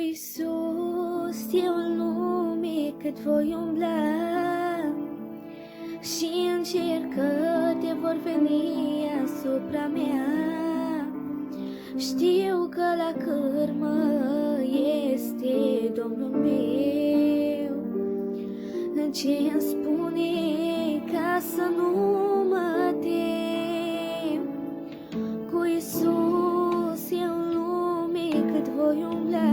Iisus e un lume cât voi umbla și încercări vor veni asupra mea. Știu că la cârmă este Domnul meu, în ce îmi spune ca să nu mă tem. Cu Iisus e un lume cât voi umbla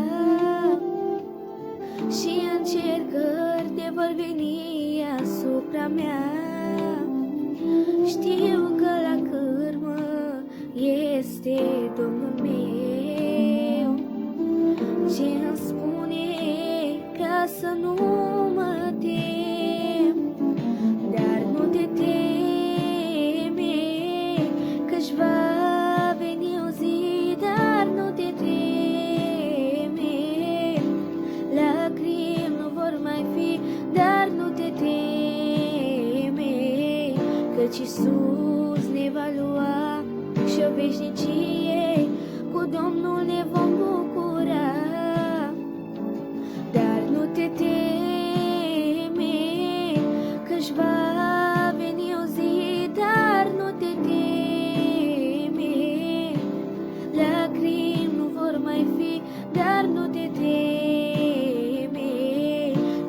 și încercări te vor veni asupra mea. Știu că la cârmă este Domnul meu, ce îmi spune ca să nu mă tem. Dar nu te teme, că-și va veni o zi. Dar nu te teme, lacrimi nu vor mai fi. Dar nu te teme, căci Iisus ne va lua și o veșnicie cu Domnul ne vom bucura. Dar nu te teme, că-și va veni o zi. Dar nu te teme, lacrimi nu vor mai fi. Dar nu te teme,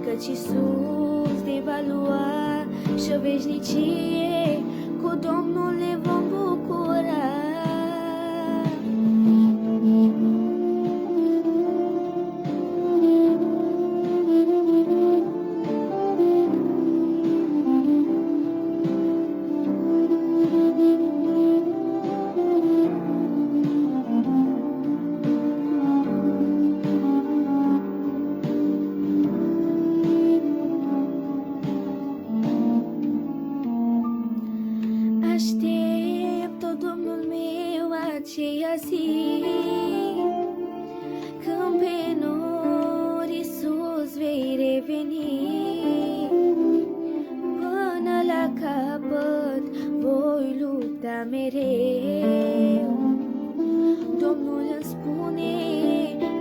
căci Iisus ne va lua și o veșnicie cu Domnul ne vom bucura. Aștept-o, Domnul meu, aceea zi când pe nori, Iisus, vei reveni. Până la capăt voi lupta mereu. Domnul îmi spune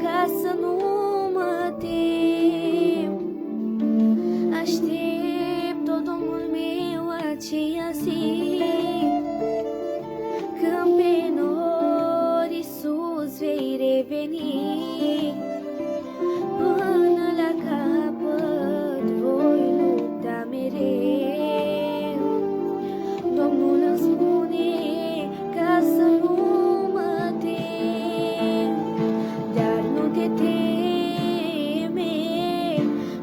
ca să nu mă tem. Aștept-o, Domnul meu, aceea zi când pe nori, Iisus, vei reveni. Până la capăt voi lupta mereu. Domnul îmi spune ca să nu mă tem. Dar nu te teme,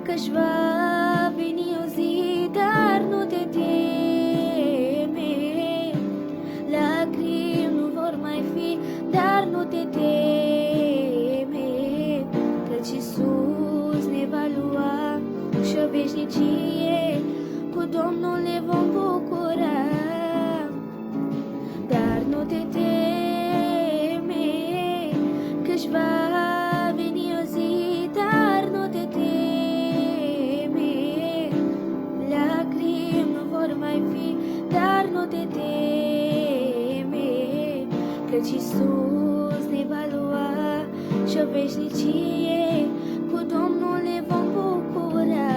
că-și va veni o zi. Dar nu te teme, lacrimi nu vor mai fi. Dar nu te teme, căci Iisus ne va lua și o veșnicie cu Domnul ne vom bucura. Dar nu te teme, că-și va veni o zi. Dar nu te teme, lacrimi nu vor mai fi. Dar nu te teme, căci Iisus ne va lua și o veșnicie cu Domnul ne vom bucura.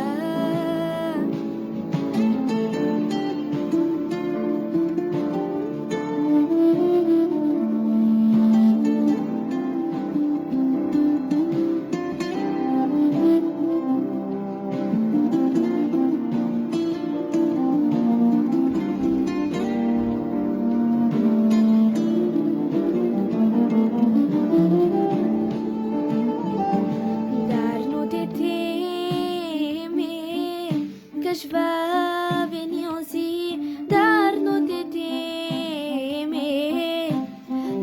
Dar nu te teme, că-și va veni o zi. Dar nu te teme,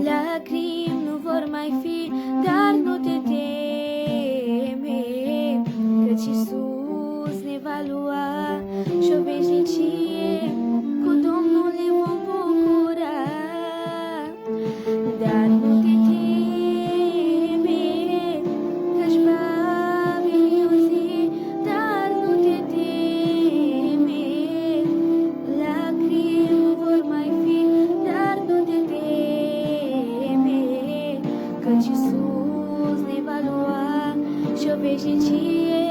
lacrimi nu vor mai fi. Dar nu te teme, căci Iisus ne va lua și o veșnicie cu Domnul ne vom bucura. Dar nu te teme, că-și va veni o zi. Dar nu te teme, lacrimi nu vor mai fi. Dar nu te teme, căci Iisus ne va lua și o veșnicie